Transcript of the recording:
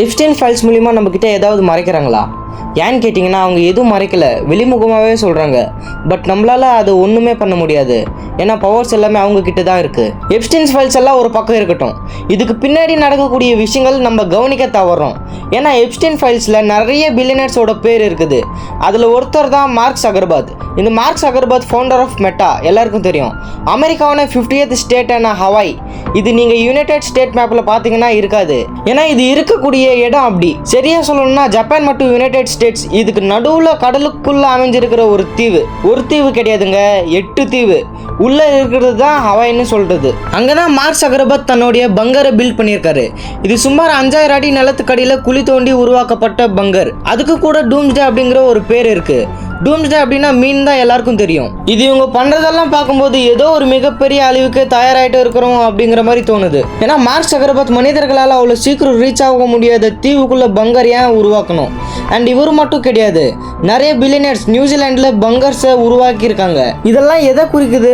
Epstein files மூலிமா நம்மக்கிட்ட ஏதாவது மறைக்கிறாங்களா? ஏன்னு கேட்டிங்கன்னா அவங்க எதுவும் மறைக்கல, வெளிமுகமாகவே சொல்கிறாங்க. பட் நம்மளால் அது ஒன்றுமே பண்ண முடியாது. ஏன்னா பவர்ஸ் எல்லாமே அவங்கக்கிட்ட தான் இருக்குது. எப்ஸ்டைன்ஸ் ஃபைல்ஸ் எல்லாம் ஒரு பக்கம் இருக்கட்டும், இதுக்கு பின்னாடி நடக்கக்கூடிய விஷயங்கள் நம்ம கவனிக்க தவறோம். ஏன்னா எப்ஸ்டைன் ஃபைல்ஸில் நிறைய பில்லியனர்ஸோட பேர் இருக்குது. அதில் ஒருத்தர் தான் மார்க் ஜக்கர்பர்க். இந்த Mark Zuckerberg founder of Meta, எல்லாருக்கும் தெரியும். அமெரிக்காவான 50th ஸ்டேட்டான ஹவாய், இது நீங்கள் யுனைடெட் ஸ்டேட் மேப்பில் பார்த்தீங்கன்னா இருக்காது. ஏன்னா இது இருக்கக்கூடிய இடம் அப்படி. சரியாக சொல்லணும்னா ஜப்பான் மற்றும் யுனைடெட் ஸ்டேட்ஸ் இதுக்கு நடுவில் கடலுக்குள்ளே அமைஞ்சிருக்கிற ஒரு தீவு. ஒரு தீவு கிடையாதுங்க, 8 தீவு. உள்ளே இருக்கிறது தான் ஹவாய்னு சொல்கிறது. அங்கே தான் மார்க் ஜக்கர்பர்க் தன்னுடைய பங்கரை பில்ட் பண்ணியிருக்காரு. இது சுமார் 5000 அடி நிலத்துக்கடியில் குழி தோண்டி உருவாக்கப்பட்ட பங்கர். அதுக்கு கூட டூம்ஸ்டே அப்படிங்கிற ஒரு பேர் இருக்குது. டூம்ஸ்டே அப்படின்னா மீன் தான் எல்லாருக்கும் தெரியும். இது இவங்க பண்ணுறதெல்லாம் பார்க்கும்போது ஏதோ ஒரு மிகப்பெரிய அழிவுக்கு தயாராகிட்டு இருக்கிறோம் அப்படிங்கிற மாதிரி தோணுது. ஏன்னா மார்க் ஜக்கர்பர்க் மனிதர்களால் அவ்வளோ சீக்கிரம் ரீச் ஆக முடியாத தீவுக்குள்ள பங்கர் ஏன் உருவாக்கணும்? அண்ட் இவர் மட்டும் கிடையாது, நிறைய பில்லியனர்ஸ் நியூசிலாண்டில் பங்கர்ஸை உருவாக்கியிருக்காங்க. இதெல்லாம் எதை குறிக்குது?